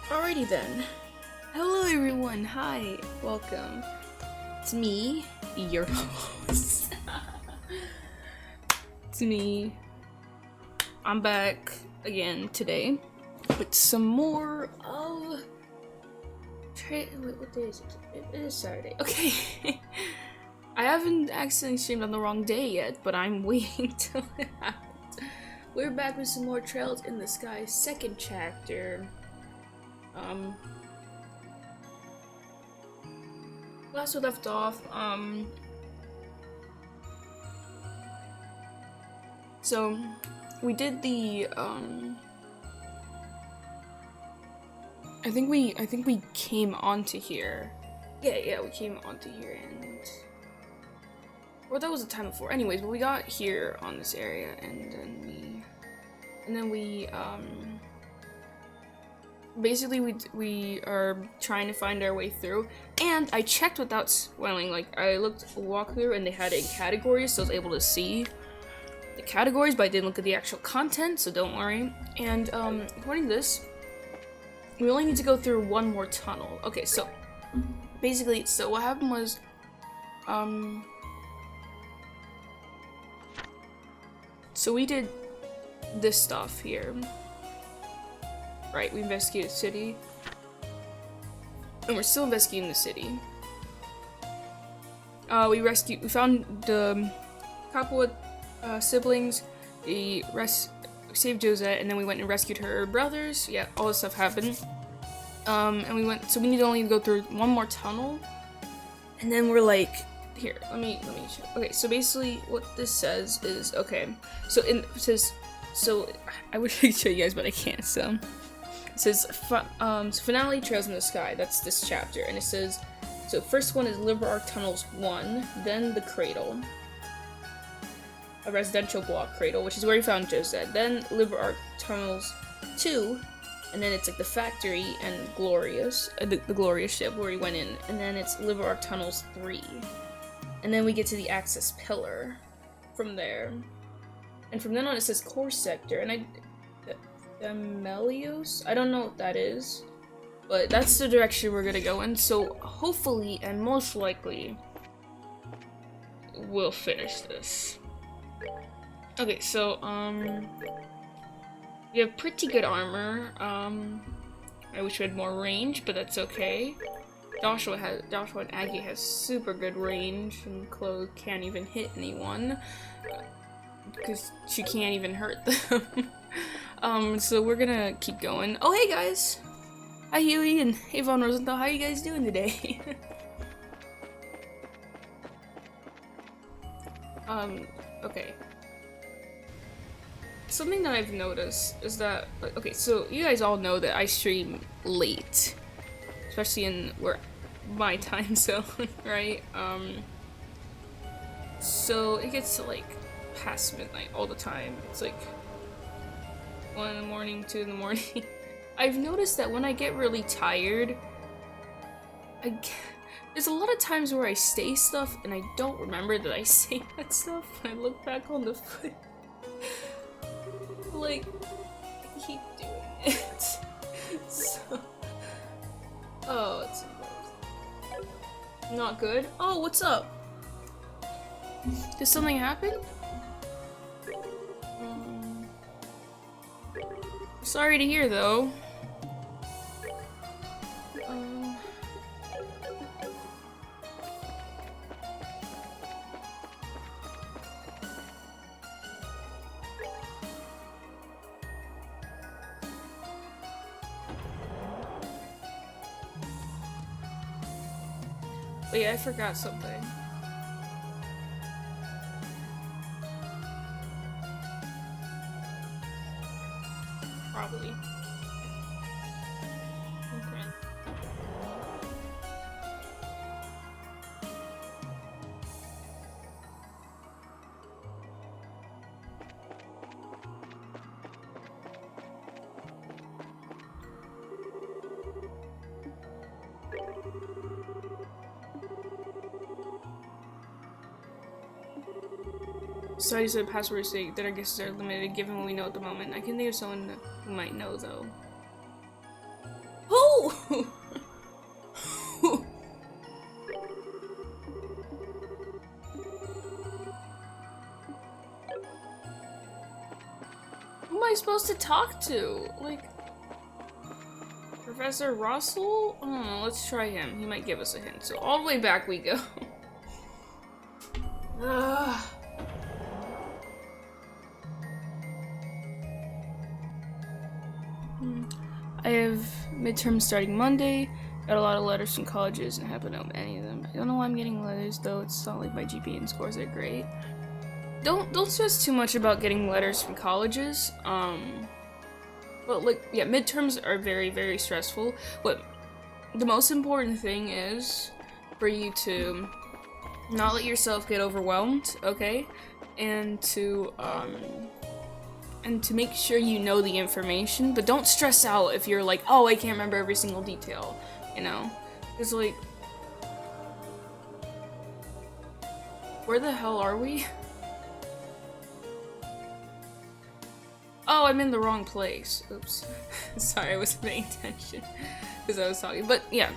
Alrighty then. Hello everyone, hi, welcome. It's me, your host. It's me. I'm back again today with some more of... Wait, what day is it? It is Saturday. Okay. I haven't accidentally streamed on the wrong day yet, but I'm waiting till it happens. We're back with some more Trails in the Sky, second chapter. Last we left off, so we did the, I think we came onto here. Yeah, we came onto here and, or that was the time before. Anyways, but we got here on this area and then we, basically we are trying to find our way through, and I checked without spoiling. Like, I looked walkthrough and they had it in categories, so I was able to see the categories, but I didn't look at the actual content, so don't worry. And according to this, we only need to go through one more tunnel. Okay, so basically, so what happened was so we did this stuff here. Right, we investigated the city. And we're still investigating the city. We found the couple of siblings. We saved Josette, and then we went and rescued her brothers. Yeah, all this stuff happened. And we went, so we need to only go through one more tunnel. And then we're like, here, let me show. Okay, so basically what this says is, okay, so it says, so I wish I could show you guys, but I can't, so. It says, Finale Trails in the Sky, that's this chapter, and it says, so first one is Liber Arc Tunnels 1, then the Cradle, a residential block cradle, which is where we found Josette, then Liber Arc Tunnels 2, and then it's like the factory and Glorious, the Glorious ship where we went in, and then it's Liber Arc Tunnels 3, and then we get to the Access Pillar from there, and from then on it says Core Sector, and Melios? I don't know what that is, but that's the direction we're gonna go in, so hopefully and most likely we'll finish this. Okay, so we have pretty good armor. I wish we had more range, but that's okay. Joshua and Aggie has super good range, and Chloe can't even hit anyone because she can't even hurt them. So we're gonna keep going. Oh, hey guys! Hi Huey and hey Von Rosenthal, how are you guys doing today? Okay. Something that I've noticed is that, okay, so you guys all know that I stream late. Especially in my time zone, right? So it gets to like past midnight all the time. It's like 1 in the morning, 2 in the morning. I've noticed that when I get really tired, there's a lot of times where I say stuff and I don't remember that I say that stuff. I look back on the foot. Like, I keep doing it. So, oh, it's not good. Oh, what's up? Did something happen? Sorry to hear, though. But yeah, I forgot something. Probably. Okay. Society said password sake that our guesses are limited given what we know at the moment. I can think of someone who might know though. Who Oh! Who am I supposed to talk to? Like, Professor Russell? I don't know, let's try him. He might give us a hint. So all the way back we go. I have midterms starting Monday. Got a lot of letters from colleges and I haven't opened any of them. I don't know why I'm getting letters though. It's not like my GPA and scores are great. Don't stress too much about getting letters from colleges. But like, yeah, midterms are very, very stressful. What the most important thing is for you to not let yourself get overwhelmed, okay? And to make sure you know the information, but don't stress out if you're like, oh, I can't remember every single detail, you know? It's like, where the hell are we? Oh, I'm in the wrong place. Oops. Sorry, I wasn't paying attention because I was talking. But yeah,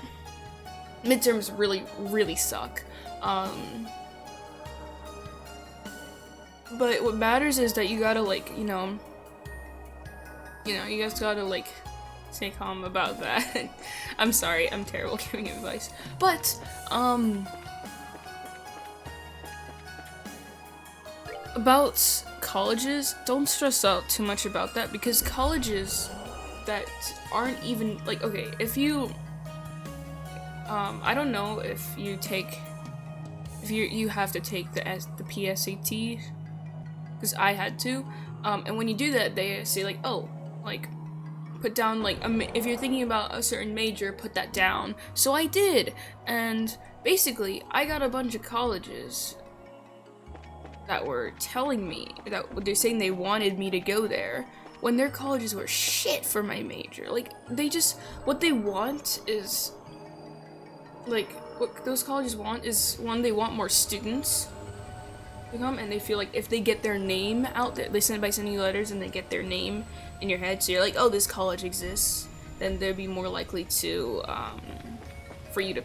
midterms really, really suck. But what matters is that you gotta, like, you guys gotta, like, stay calm about that. I'm sorry, I'm terrible giving advice. But, about colleges, don't stress out too much about that, because colleges that aren't even, like, okay, if you, I don't know if you have to take the PSAT, because I had to, and when you do that, they say, like, oh, like, put down, like, if you're thinking about a certain major, put that down. So I did, and basically, I got a bunch of colleges that were telling me that they're saying they wanted me to go there, when their colleges were shit for my major. Like, what they want is, like, what those colleges want is, one, they want more students to come, and they feel like if they get their name out there, they send by sending you letters and they get their name in your head, so you're like, oh, this college exists, then they'd be more likely to, for you to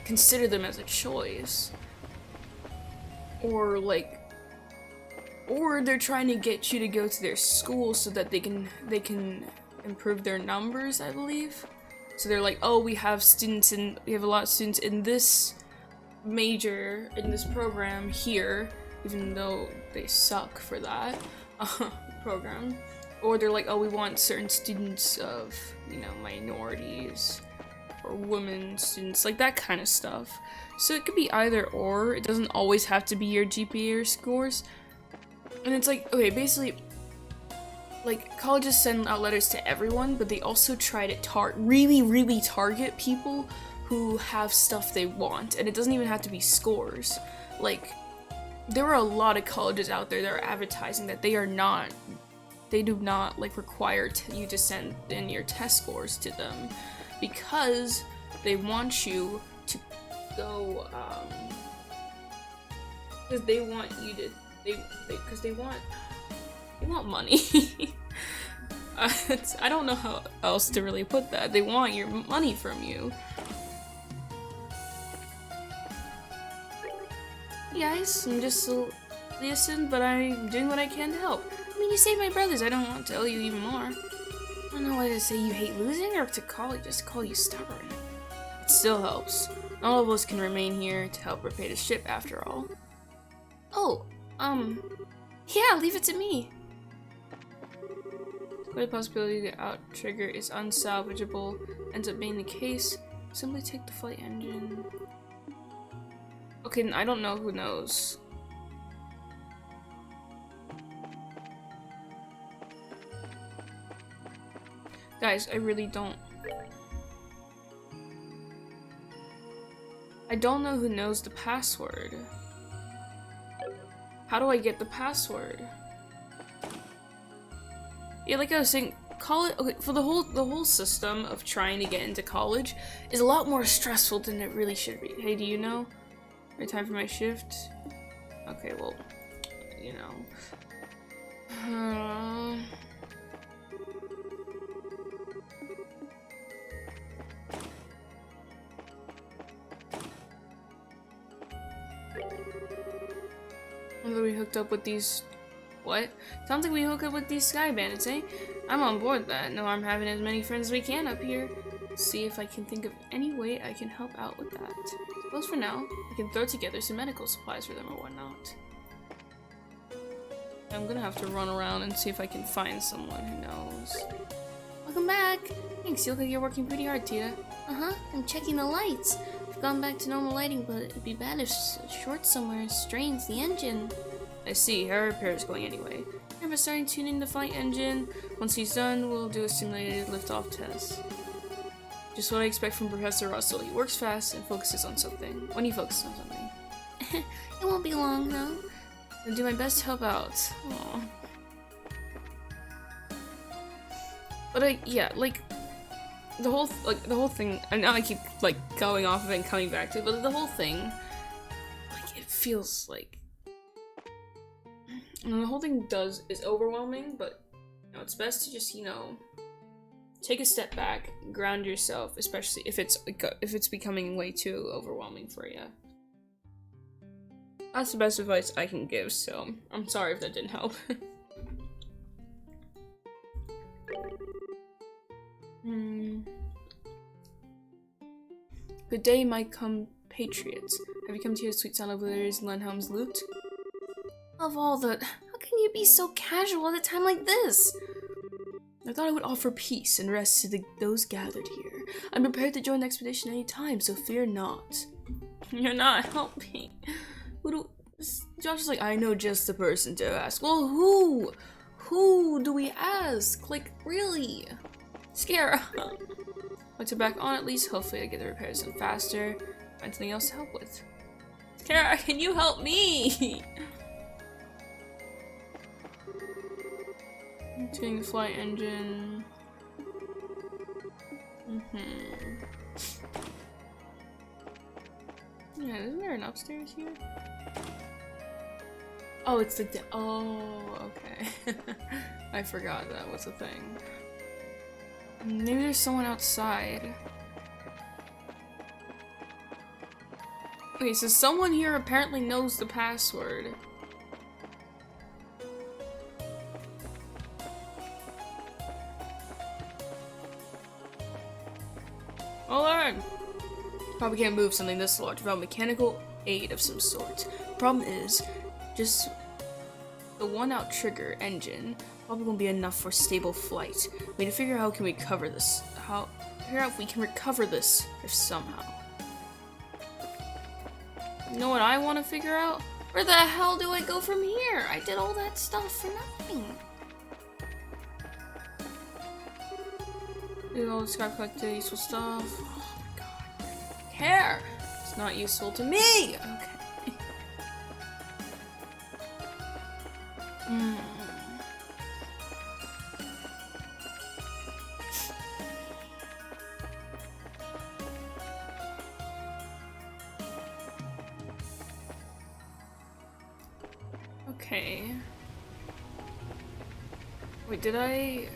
consider them as a choice. Or, like, or they're trying to get you to go to their school so that they can improve their numbers, I believe. So they're like, oh, we have a lot of students in this major, in this program here, even though they suck for that program. Or they're like, oh, we want certain students of, minorities, or women students, like that kind of stuff. So it could be either or, it doesn't always have to be your GPA or scores. And it's like, okay, basically, like, colleges send out letters to everyone, but they also try to really, really target people who have stuff they want, and it doesn't even have to be scores. Like, there are a lot of colleges out there that are advertising that they do not, like, require you to send in your test scores to them, because they want you to go, because they want you to, because they want money. I don't know how else to really put that. They want your money from you. Guys, I'm just listen, but I'm doing what I can to help. I mean, you saved my brothers. I don't want to tell you even more. I don't know whether to say you hate losing or to call you stubborn. It still helps. Not all of us can remain here to help repair the ship after all. Oh, yeah, leave it to me. The possibility the out-trigger is unsalvageable ends up being the case. Simply take the flight engine. Okay, I don't know who knows. Guys, I really don't. I don't know who knows the password. How do I get the password? Yeah, like I was saying, college, okay, for the whole system of trying to get into college is a lot more stressful than it really should be. Hey, do you know? Right, time for my shift? Okay, well, we hooked up with these... What? Sounds like we hook up with these sky bandits, eh? I'm on board with that. No harm having as many friends as we can up here. See if I can think of any way I can help out with that. Suppose for now, I can throw together some medical supplies for them or whatnot. I'm gonna have to run around and see if I can find someone who knows. Welcome back! Thanks, you look like you're working pretty hard, Tita. Uh-huh, I'm checking the lights. I've gone back to normal lighting, but it'd be bad if a short somewhere strains the engine. I see, how are repairs going anyway? Remember starting tuning the flight engine? Once he's done, we'll do a simulated liftoff test. Just what I expect from Professor Russell. He works fast and focuses on something. When he focuses on something. It won't be long, though. I'll do my best to help out. Aww. But yeah, like the whole thing. And now I keep like going off of it and coming back to it. But the whole thing, like, it feels like, and the whole thing is overwhelming. But you know, it's best to just, you know, take a step back, ground yourself, especially if it's becoming way too overwhelming for you. That's the best advice I can give, so I'm sorry if that didn't help. Good day, my compatriots. Have you come to hear the sweet sound of Valerius Lenhelm's lute? Of all the... How can you be so casual at a time like this? I thought I would offer peace and rest to those gathered here. I'm prepared to join the expedition any time, so fear not. You're not helping. Josh is like, I know just the person to ask. Well, who? Who do we ask? Like, really? Scare. Once you're back on, at least, hopefully I get the repairs done faster. Find something else to help with. Kara, can you help me? Tuning the flight engine. Yeah, isn't there an upstairs here? Oh, it's the oh, okay. I forgot that was a thing. Maybe there's someone outside. Okay, so someone here apparently knows the password. Alright. Probably can't move something this large without mechanical aid of some sort. Problem is, just the one-out trigger engine probably won't be enough for stable flight. We need to figure out how can we cover this. Figure out if we can recover this, if somehow. You know what I want to figure out? Where the hell do I go from here? I did all that stuff for nothing. Did all the scrap collected useful stuff. Oh my god, I don't care. It's not useful to me. Okay. Okay. Wait, did I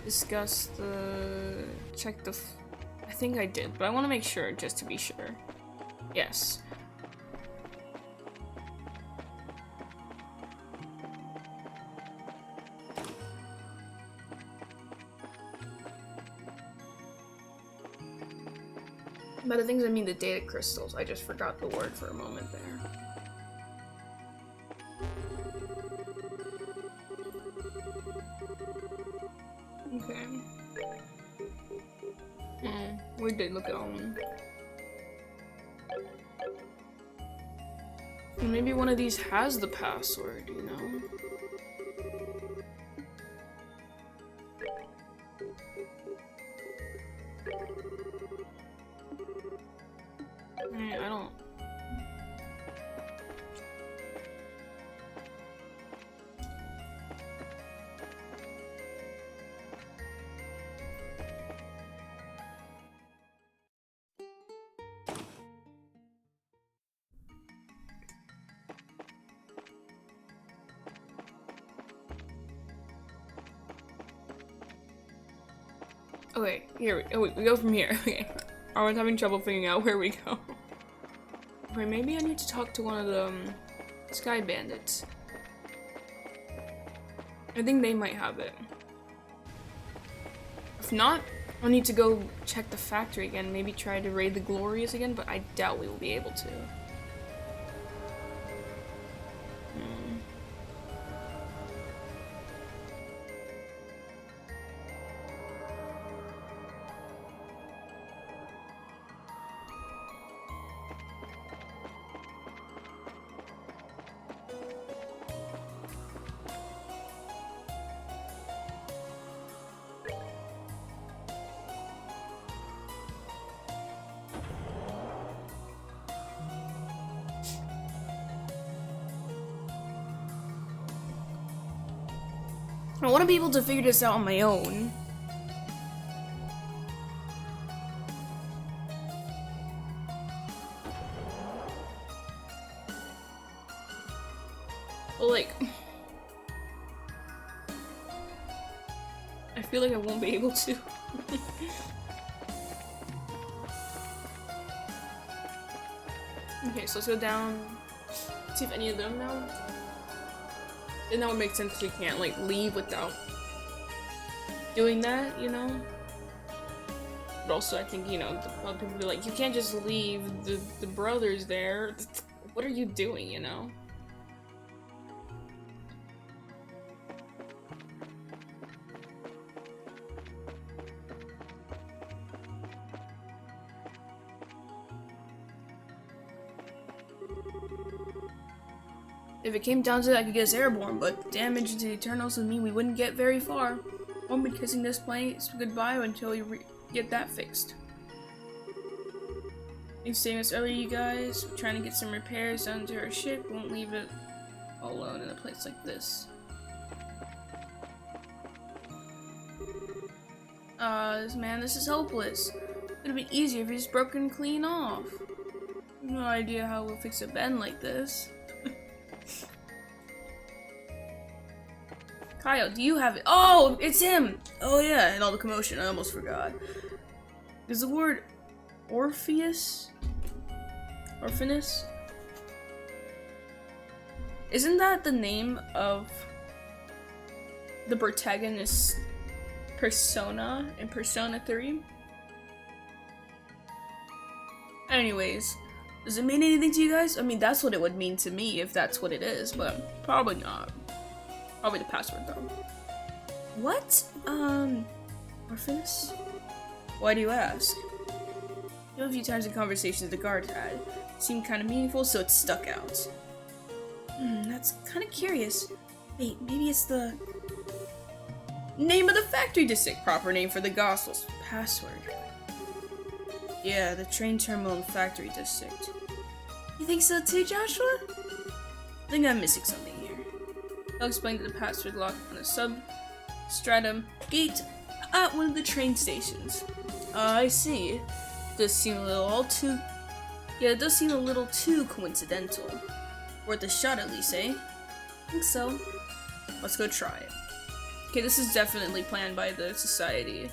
discuss the... check the... I think I did, but I want to make sure, just to be sure. Yes. By the things I mean the data crystals. I just forgot the word for a moment there. Okay. We did look at them. Maybe one of these has the password, you know? I don't... Okay, here we go from here. Okay. I was having trouble figuring out where we go. Okay, maybe I need to talk to one of them. Sky Bandits. I think they might have it. If not, I'll need to go check the factory again. Maybe try to raid the Glorious again, but I doubt we will be able to. I want to be able to figure this out on my own. But like, I feel like I won't be able to. Okay, so let's go down, see if any of them know. Then that would make sense if we can't like leave without doing that, you know? But also I think, you know, a lot of people be like, you can't just leave the brothers there. What are you doing, you know? If it came down to it, I could get us airborne, but damage to the Eternals would mean we wouldn't get very far. Won't be kissing this place goodbye until we get that fixed. Thanks for saving us earlier, you guys. We're trying to get some repairs done to our ship. We won't leave it all alone in a place like this. Man, this is hopeless. It would have been easier if we just broken clean off. No idea how we'll fix a bend like this. Kyle, do you have it? Oh, it's him! Oh yeah, and all the commotion, I almost forgot. Is the word Orpheus? Orphanus? Isn't that the name of the protagonist's persona in Persona 3? Anyways, does it mean anything to you guys? I mean, that's what it would mean to me if that's what it is, but probably not. Probably the password though. What? Orphanus? Why do you ask? You know, a few times in conversations the guard had. It seemed kind of meaningful, so it stuck out. That's kind of curious. Wait, maybe it's the name of the factory district, proper name for the gospel's password. Yeah, the train terminal and factory district. You think so too, Joshua? I think I'm missing something here. I'll explain to the password lock on a substratum gate at one of the train stations. I see. Does seem a little too. Yeah, it does seem a little too coincidental. Worth a shot at least, eh? I think so. Let's go try it. Okay, this is definitely planned by the society.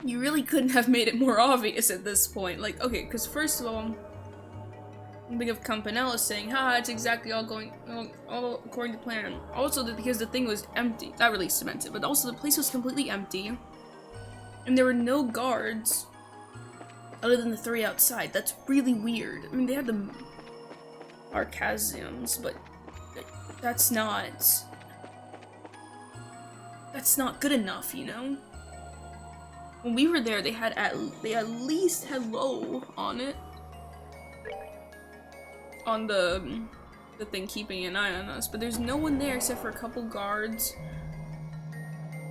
You really couldn't have made it more obvious at this point. Like, okay, because first of all, think of Campanella saying, "Ha, it's exactly all going all according to plan." Also, because the thing was empty, that really cemented. But also, the place was completely empty, and there were no guards other than the 3 outside. That's really weird. I mean, they had the Arcasiums, but that's not good enough, you know. When we were there, they at least hello on it. On the thing keeping an eye on us, but there's no one there except for a couple guards.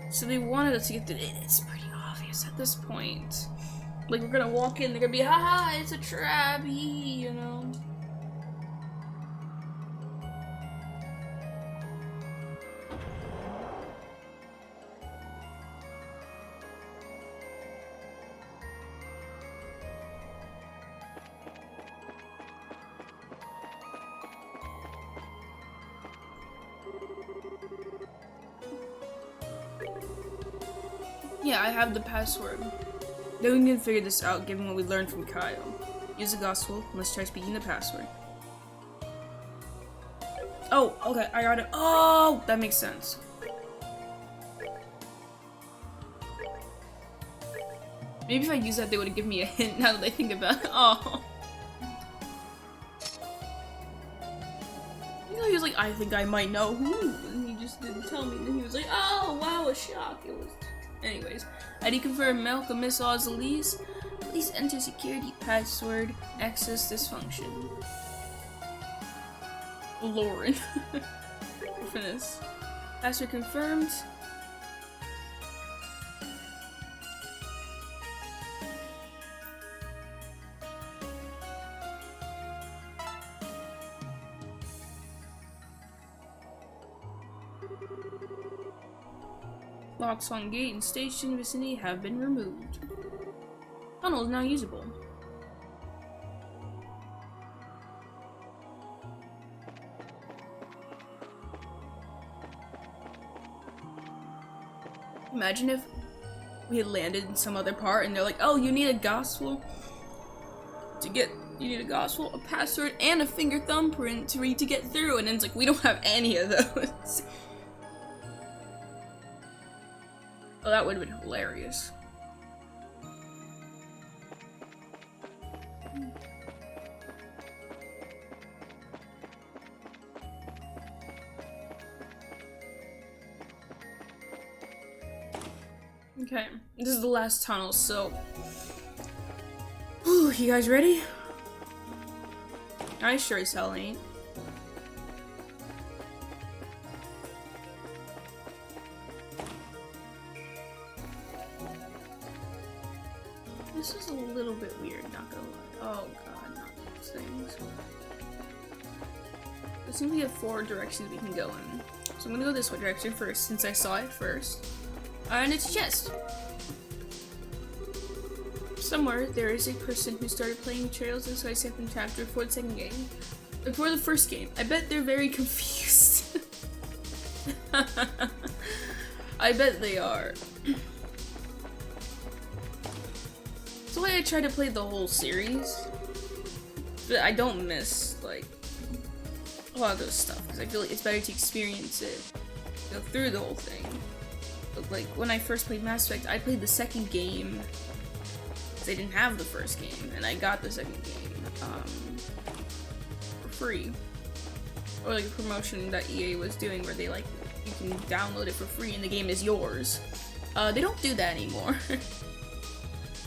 So they wanted us to get it's pretty obvious at this point. Like, we're gonna walk in, they're gonna be, haha, it's a trap, you know. Yeah, I have the password. Then we can figure this out given what we learned from Kyle. Use the gospel. Let's try speaking the password. Oh, okay, I got it. Oh, that makes sense. Maybe if I used that, they would have given me a hint now that I think about it. Oh. You know, he was like, I think I might know who. And he just didn't tell me. And then he was like, oh, wow, a shock. It was. Anyways, ID confirm Malcolm Miss Oz-Elise. Please enter security password. Access this function. Lauren. Finish. Password confirmed. Locks on gate and station vicinity have been removed. Tunnel is now usable. Imagine if we had landed in some other part and they're like, oh, you need a gospel you need a gospel, a password, and a finger thumbprint to read to get through, and then it's like, we don't have any of those. Oh, that would have been hilarious. Okay, this is the last tunnel, so... Whew, you guys ready? I sure as hell ain't. This is a little bit weird, not gonna lie. Oh god, not those things. There seems to be 4 directions we can go in. So I'm gonna go this one direction first, since I saw it first. And it's a chest. Somewhere, there is a person who started playing Trails of the second chapter before the second game. Before the first game. I bet they're very confused. I bet they are. That's why I try to play the whole series. But I don't miss, like, a lot of those stuff. Because I feel like it's better to experience it. Go through the whole thing. But, like, when I first played Mass Effect, I played the second game. They didn't have the first game, and I got the second game for free, or like a promotion that EA was doing where they like you can download it for free and the game is yours. They don't do that anymore.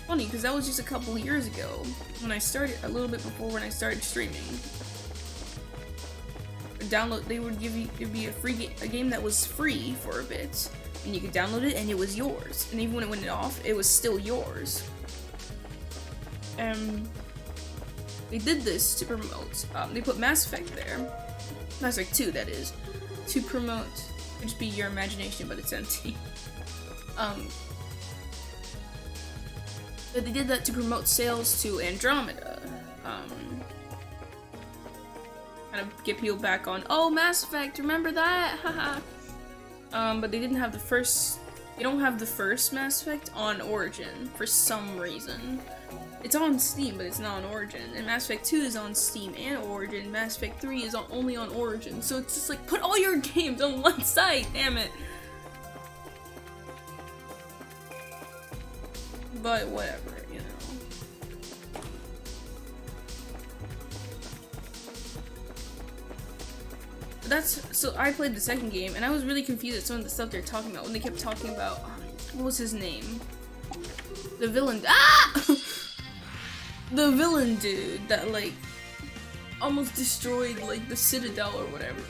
Funny, because that was just a couple of years ago when I started, a little bit before when I started streaming. They would it'd be a game that was free for a bit, and you could download it and it was yours, and even when it went off, it was still yours. They did this to promote, they put Mass Effect there, Mass Effect 2 that is, to promote, it would just be your imagination but it's empty. But they did that to promote sales to Andromeda, kind of get people back on, oh Mass Effect, remember that, haha. But they didn't have the first, they don't have the first Mass Effect on Origin for some reason. It's on Steam, but it's not on Origin. And Mass Effect 2 is on Steam and Origin. Mass Effect 3 is only on Origin. So it's just like, put all your games on one site, damn it. But whatever, you know. So I played the second game, and I was really confused at some of the stuff they're talking about when they kept talking about, what was his name? The villain. Ah! The villain dude that, like, almost destroyed, like, the Citadel or whatever.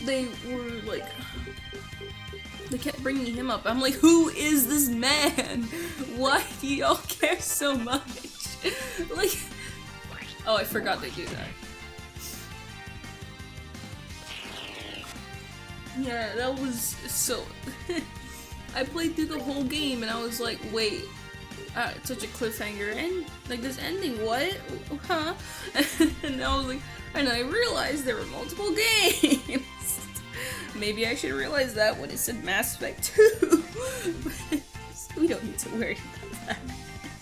They were, like, they kept bringing him up. I'm like, who is this man? Why do y'all care so much? Like, oh, I forgot they do that. Yeah, that was so... I played through the whole game and I was like, wait, such a cliffhanger, and like this ending, what? Huh? And I was like, And I realized there were multiple games. Maybe I should realize that when it said Mass Effect 2. We don't need to worry about that.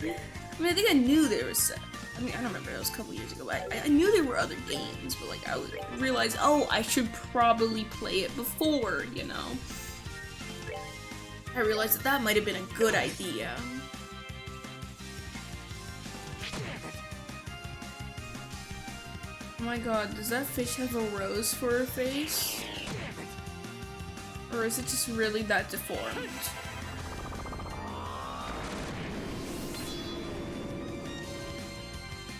I mean, I think I knew there was. I mean, I don't remember. That was a couple years ago. But I knew there were other games, but like I realized, oh, I should probably play it before, you know. I realized that might have been a good idea. Oh my god, does that fish have a rose for a face? Or is it just really that deformed?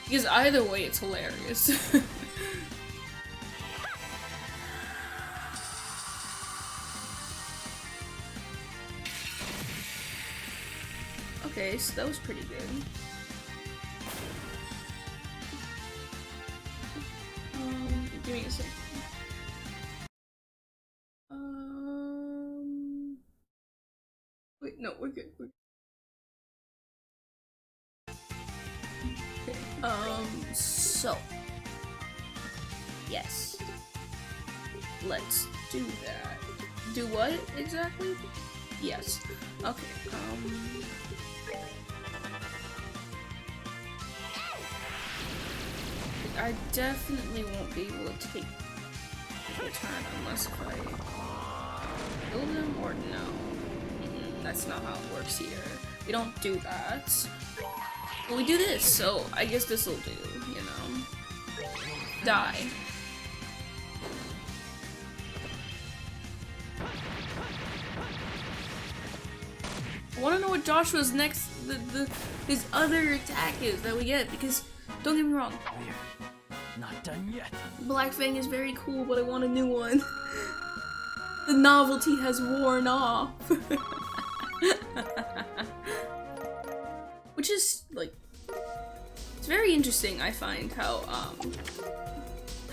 Because either way, it's hilarious. Okay, so that was pretty good. Give me a second. Wait, no, we're good. Okay. So. Yes. Let's do that. Do what exactly? Yes. Okay, I definitely won't be able to take a turn unless if I kill them or no. That's not how it works here. We don't do that. But we do this, so I guess this'll do, you know. Die. I wanna know what Joshua's next, his other attack is that we get, because don't get me wrong. We're not done yet. Black Fang is very cool, but I want a new one. The novelty has worn off. Which is, like, it's very interesting, I find,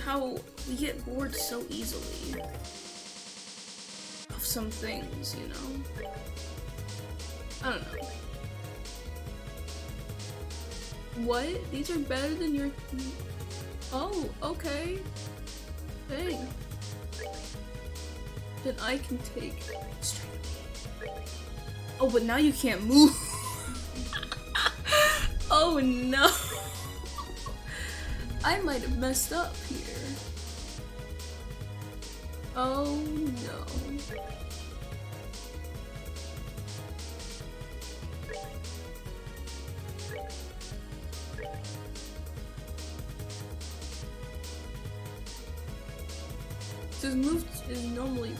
how we get bored so easily of some things, you know? I don't know. What? These are better than your... Oh, okay. Hey. Then I can take... Oh, but now you can't move. Oh no. I might have messed up here. Oh no. This move is normally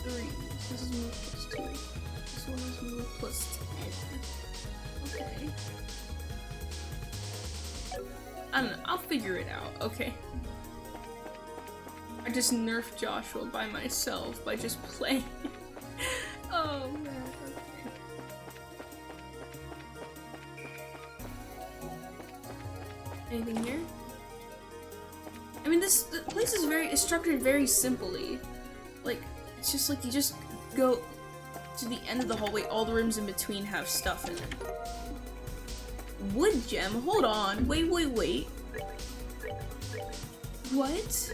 3. This is move plus 2. This one is move plus 10. Okay. I don't know, I'll figure it out, okay? I just nerfed Joshua by myself by just playing. Oh man, okay. Anything here? I mean, the place is structured very simply. Like, it's just like you just go to the end of the hallway, all the rooms in between have stuff in it. Wood gem? Hold on. Wait. What?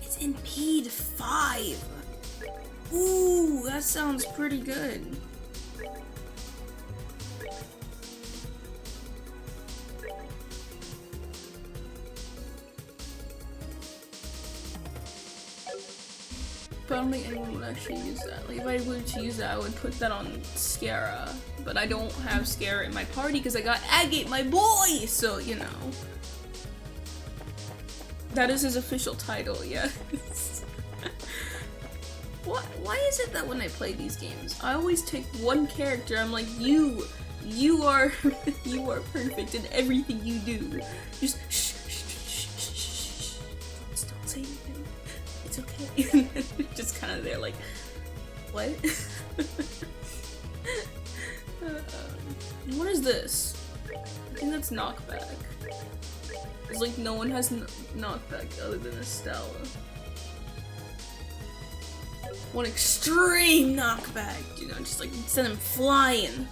It's impede 5. Ooh, that sounds pretty good. But I don't think anyone would actually use that. Like, if I were to use that, I would put that on Scara. But I don't have Scara in my party because I got Agate, my boy! So, you know. That is his official title, yes. Why is it that when I play these games, I always take one character, I'm like, you are, you are perfect in everything you do. Just shh. Don't say anything. It's okay. Just kind of there like, what? What is this? I think that's knockback. It's like no one has knockback other than Estella. One extreme knockback, you know, just like send him flying.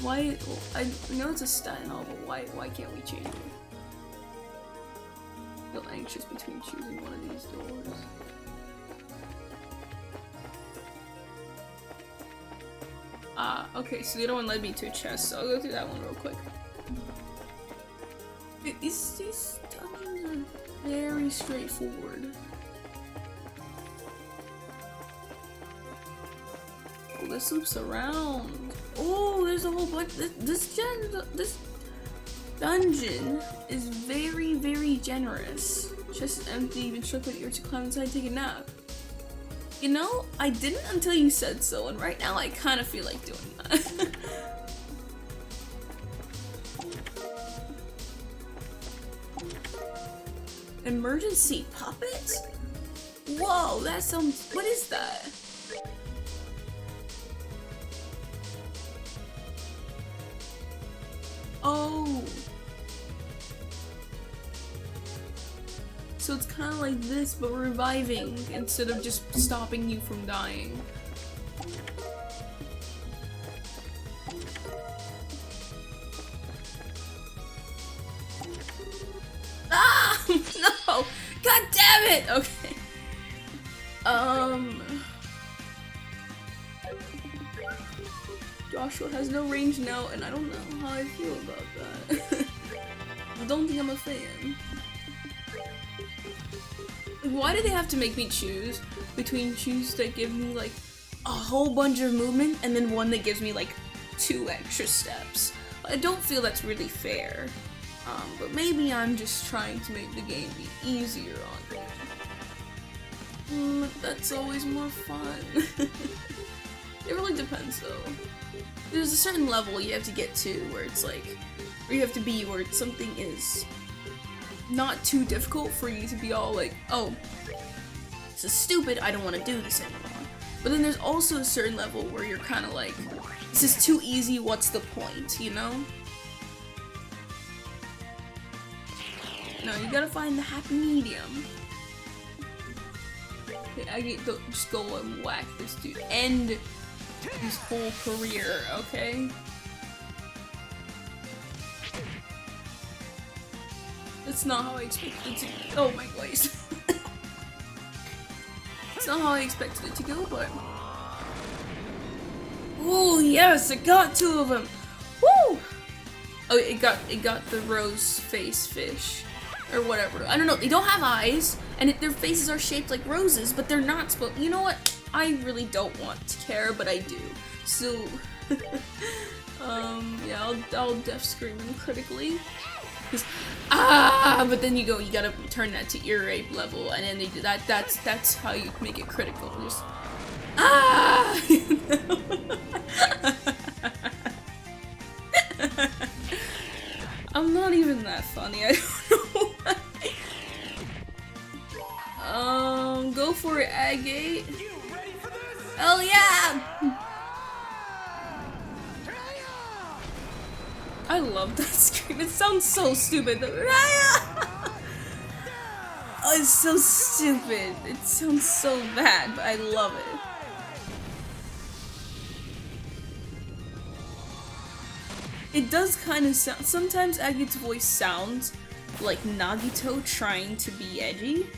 Why? Well, I know it's a stat and all, but why can't we change it? I feel anxious between choosing one of these doors. Okay, so the other one led me to a chest, so I'll go through that one real quick. These dungeons are very straightforward. Oh, this loops around. Oh, there's a whole bunch. This dungeon is very, very generous. Chest is empty, even struck with the urge to climb inside and take a nap. You know, I didn't until you said so, and right now I kind of feel like doing that. Emergency puppets? Whoa, that sounds. What is that? Oh. So it's kind of like this, but reviving instead of just stopping you from dying. Ah! No! God damn it! Okay. Joshua has no range now, and I don't know how I feel about that. I don't think I'm a fan. Like, why do they have to make me choose between shoes that give me like a whole bunch of movement and then one that gives me like 2 extra steps? I don't feel that's really fair. But maybe I'm just trying to make the game be easier on me. That's always more fun. It really depends though. There's a certain level you have to get to where it's like, or you have to be where something is not too difficult for you to be all like, oh, this is stupid, I don't want to do this anymore. But then there's also a certain level where you're kind of like, this is too easy, what's the point, you know? No, you gotta find the happy medium. Okay, I get just go and whack this dude. End his whole career, okay? That's not how I expected it to. Oh my gosh. It's not how I expected it to go, but. Oh yes, it got 2 of them. Woo! Oh, it got the rose face fish. Or whatever. I don't know. They don't have eyes, and their faces are shaped like roses, but they're not supposed. You know what? I really don't want to care, but I do. So, yeah, I'll death scream them critically. But then you gotta turn that to ear rape level, and then they do that. That's how you make it critical. Just I'm not even that funny. I don't know why. Go for it, Agate. Hell yeah! I love that scream. It sounds so stupid. Oh, it's so stupid. It sounds so bad, but I love it. It does kind of sound. Sometimes Agate's voice sounds like Nagito trying to be edgy.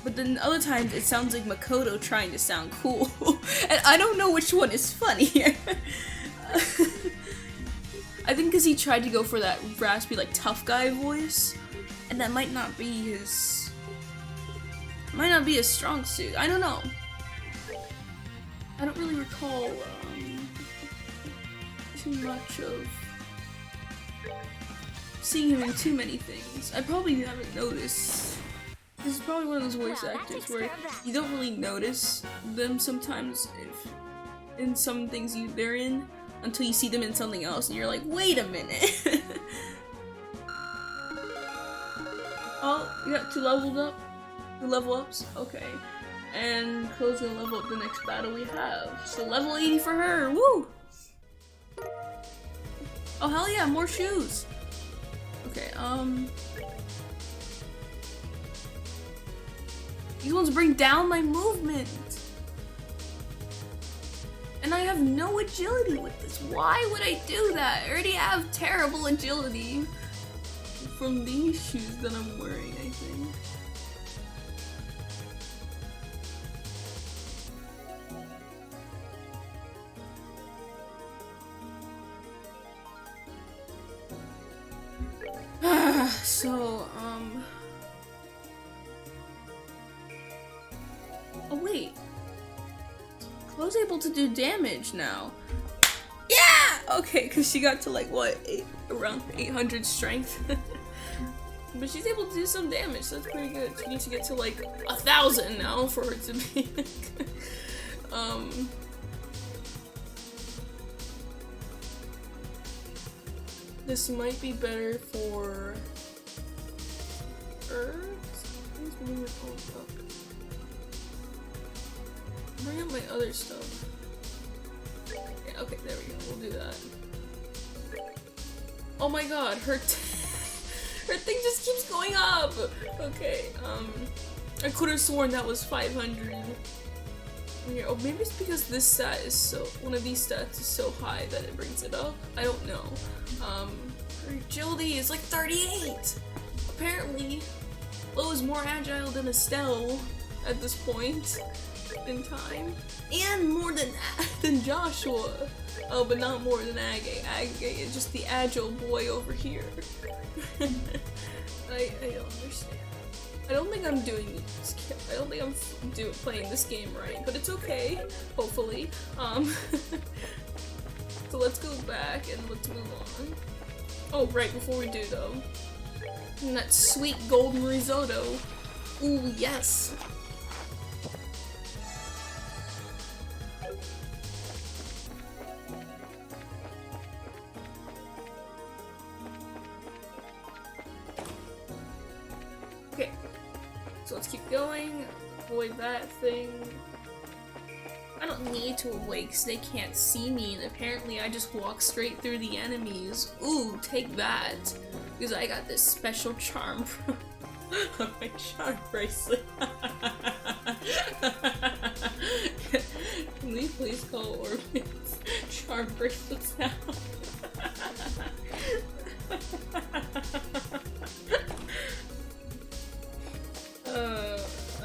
But then other times it sounds like Makoto trying to sound cool. And I don't know which one is funnier. I think because he tried to go for that raspy, like, tough guy voice. And that might not be his strong suit. I don't know. I don't really recall too much of seeing him in too many things. I probably haven't noticed. This is probably one of those voice actors where you don't really notice them sometimes if in some things they're in until you see them in something else and you're like, wait a minute. Oh, you got 2 level ups? Okay. And Chloe's gonna level up the next battle we have. So level 80 for her, woo! Oh hell yeah, more shoes! Okay, these ones bring down my movement! I have no agility with this. Why would I do that? I already have terrible agility from these shoes that I'm wearing, I think. So, oh wait. Chloe's able to do damage now. Yeah! Okay, because she got to like, what, around 800 strength. But she's able to do some damage, so that's pretty good. She needs to get to like 1,000 now for her to be this might be better for Earth. Bring up my other stuff. Yeah, okay, there we go. We'll do that. Oh my god, her her thing just keeps going up. Okay, I could have sworn that was 500. Yeah, oh, maybe it's because this stat is one of these stats is so high that it brings it up. I don't know. Her agility is like 38. Apparently, Lo is more agile than Estelle at this point in time, and more than Joshua. Oh, but not more than Agate. Agate is just the agile boy over here. I don't understand. I don't think I'm doing this. I don't think I'm playing this game right, but it's okay. Hopefully. So let's go back and let's move on. Oh, right, before we do though. And that sweet golden risotto. Ooh, yes. Okay. So let's keep going. Avoid that thing. I don't need to awake because they can't see me, and apparently I just walk straight through the enemies. Ooh, take that. Because I got this special charm from my charm bracelet. Can we please call Orbit's charm bracelets now?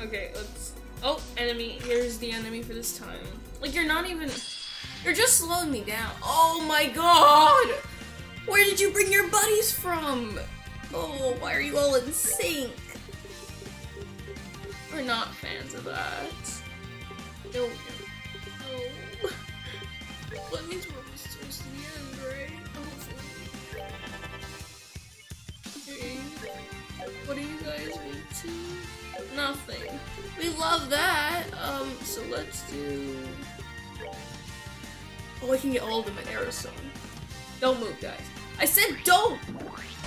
Okay, let's... Oh, enemy. Here's the enemy for this time. Like, you're not even... You're just slowing me down. Oh my god! Where did you bring your buddies from? Oh, why are you all in sync? We're not fans of that. No. No. That means we're almost towards the end, right? Hopefully. Okay. What are you guys into? Nothing. We love that. So let's do... Oh, I can get all of them at Aerosol. Don't move, guys. I said don't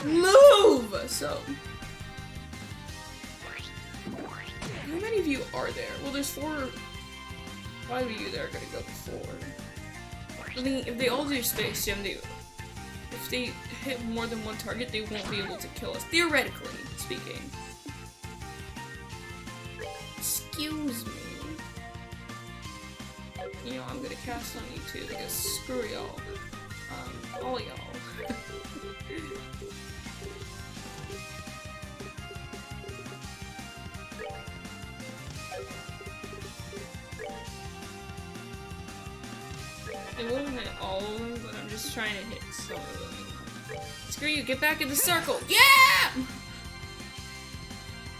move! So... How many of you are there? Well, there's 5 of you that are gonna go before. I mean, if they all do Space Jam, if they hit more than one target, they won't be able to kill us. Theoretically speaking. Excuse me. You know, I'm gonna cast on you too, because screw y'all. All y'all. I won't hit all of them, but I'm just trying to hit some of them. Screw you, get back in the circle! Yeah!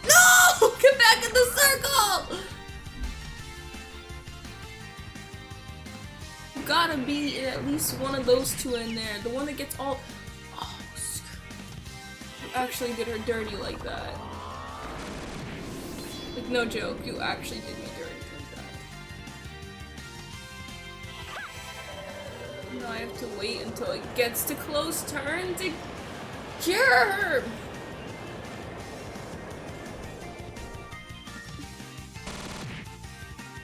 No! Get back in the circle! You gotta be at least one of those two in there. The one that gets all... Oh, screw. You actually did her dirty like that. Like, no joke, you actually did me dirty like that. Now I have to wait until it gets to close turn to cure her!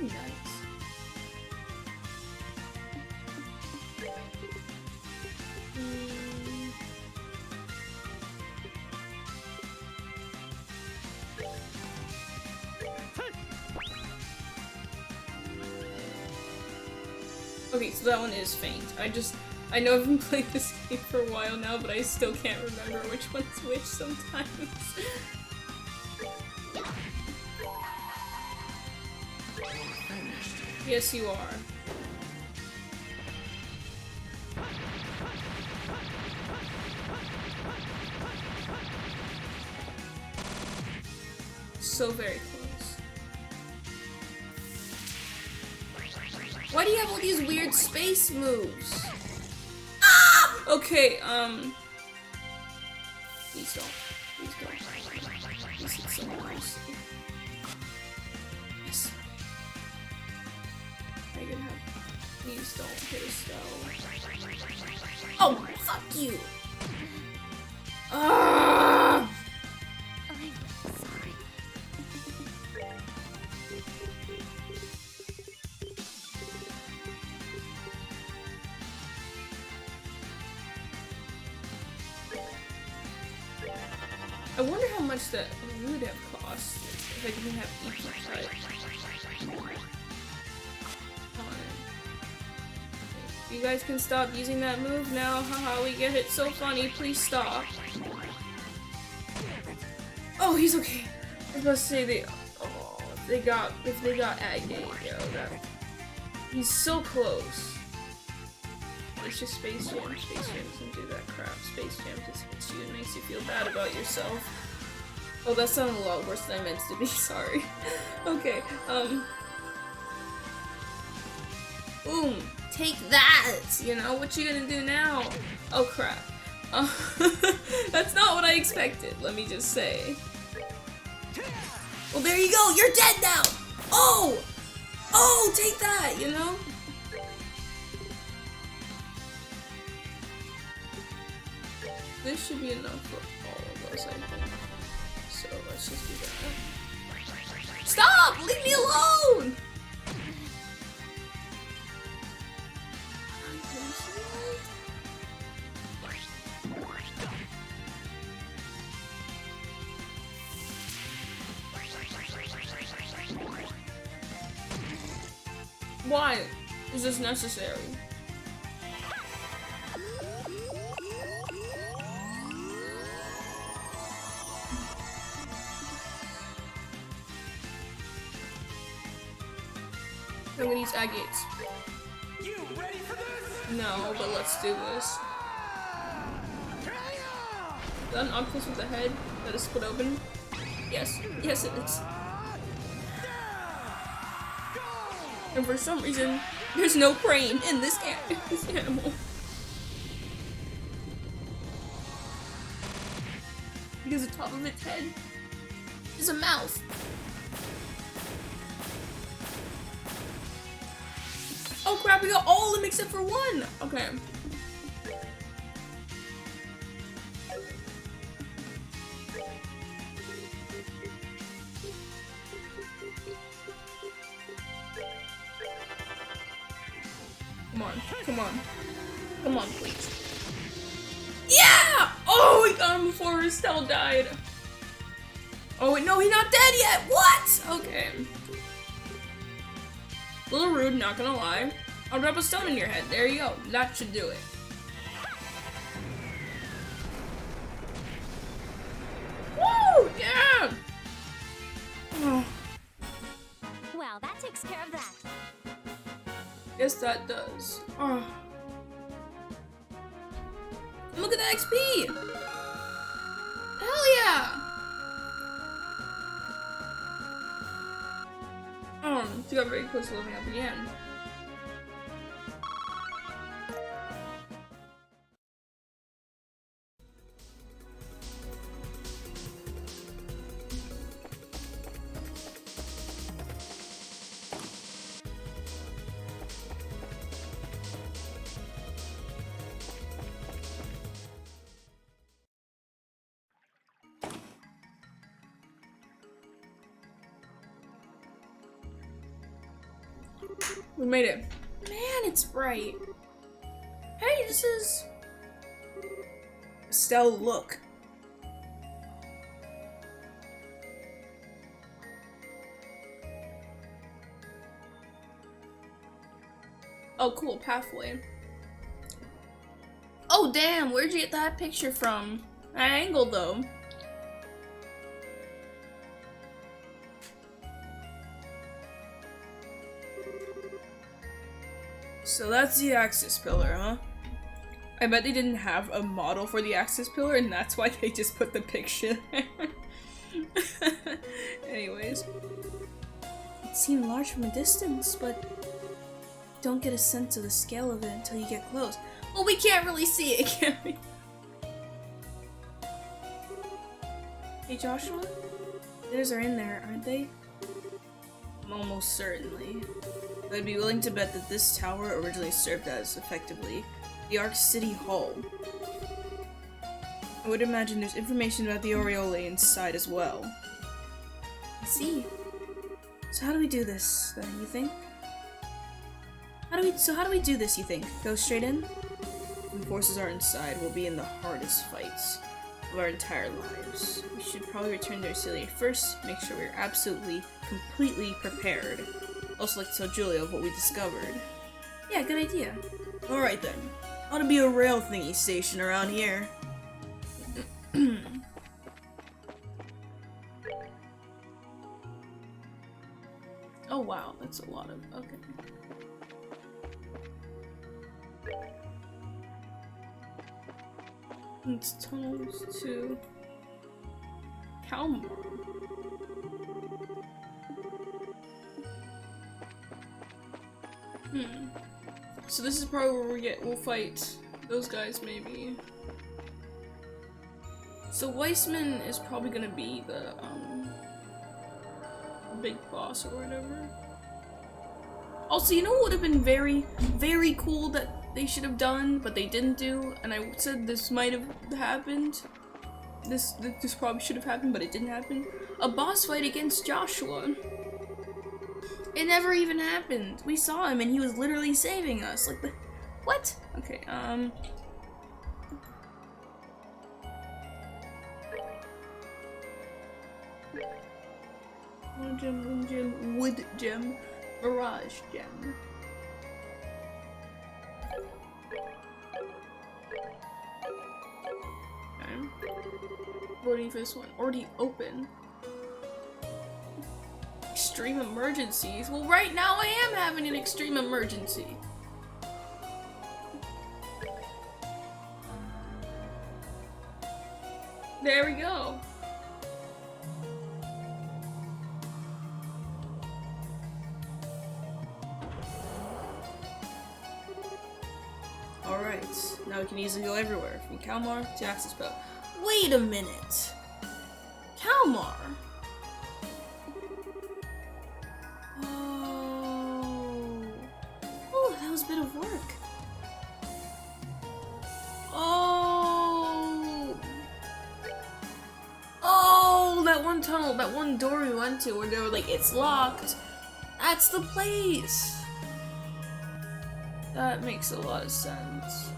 Nice. Okay, so that one is faint. I know I've been playing this game for a while now, but I still can't remember which one's which sometimes. Yes, you are. So very close. Why do you have all these weird space moves? Ah! Okay, please don't. Please don't. Please hit someone else. Yes. I can have. Please don't hit a spell. Oh, fuck you! Ah! I'm sorry. I wonder how much that would have cost if I didn't have EP cut. You guys can stop using that move now. Haha, we get it so funny. Please stop. Oh, he's okay. I was about to say if they got Agate, yo, that he's so close. It's just Space Jam. Space Jam doesn't do that crap. Space Jam just hits you and makes you feel bad about yourself. Oh, that sounded a lot worse than I meant to be. Sorry. Okay. Boom. Take that. You know what you gonna do now? Oh crap. That's not what I expected. Let me just say. Well, there you go. You're dead now. Oh. Oh, take that. You know. This should be enough for all of us, I think. So let's just do that. Stop! Leave me alone! Why is this necessary? I'm gonna use agates. You ready for this? No, but let's do this. Is that an octopus with the head that is split open? Yes. Yes, it is. And for some reason, there's no brain in this animal. Because the top of its head is a mouth. Oh crap, we got all of them except for one! Okay. Come on, come on. Come on, please. Yeah! Oh, we got him before Estelle died. Oh wait, no, he's not dead yet! What? Okay. A little rude, not gonna lie. I'll drop a stone in your head. There you go. That should do it. Woo! Yeah! Oh, Well, that takes care of that. yes, that does. Oh. And look at that XP! Hell yeah! She got very close to leveling up again. We made it. Man, it's bright. Hey, this is... Estelle, look. Oh, cool, pathway. Oh, damn, where'd you get that picture from? That angle, though. So that's the axis pillar, huh? I bet they didn't have a model for the axis pillar, and that's why they just put the picture there. Anyways. It seemed large from a distance, but you don't get a sense of the scale of it until you get close. Well, we can't really see it, can we? Hey, Joshua? Theirs are in there, aren't they? Almost certainly. I'd be willing to bet that this tower originally served as, effectively, the Ark City Hall. I would imagine there's information about the Aureole inside as well. I see. So how do we do this, then, you think? How do we do this, you think? Go straight in? When forces are inside, we'll be in the hardest fights of our entire lives. We should probably return to Arcelia first, make sure we're absolutely, completely prepared. Also like to tell Julia of what we discovered. Yeah, good idea. Alright then. Ought to be a rail thingy station around here. Oh wow, that's a lot of, okay. It's tunnels to Kalmar. So this is probably where we'll fight those guys, maybe. So Weissman is probably gonna be the big boss or whatever. Also, you know what would have been very, very cool that they should have done, but they didn't do, and I said this might have happened. This probably should have happened, but it didn't happen. A boss fight against Joshua. It never even happened. We saw him and he was literally saving us. Like, the what? Okay, Wood gem, wood gem, mirage gem. Okay. Voting for this one. Already open. Extreme emergencies? Well, right now I am having an extreme emergency. There we go. Alright, now we can easily go everywhere, from Kalmar to Axis Bell. Wait a minute! Kalmar? Oh, that was a bit of work. Oh, that one tunnel, that one door we went to where they were like, it's locked. That's the place. That makes a lot of sense.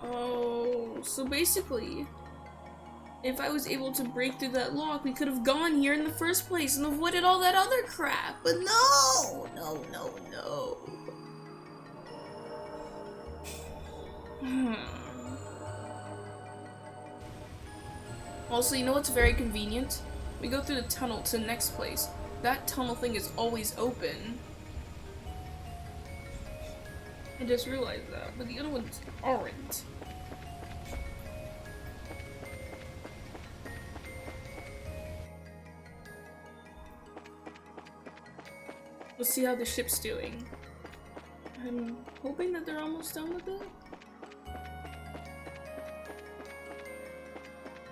Oh, so basically, if I was able to break through that lock, we could have gone here in the first place and avoided all that other crap. But no! No. Also, you know what's very convenient? We go through the tunnel to the next place. That tunnel thing is always open. I just realized that, but the other ones aren't. Let's see how the ship's doing. I'm hoping that they're almost done with it.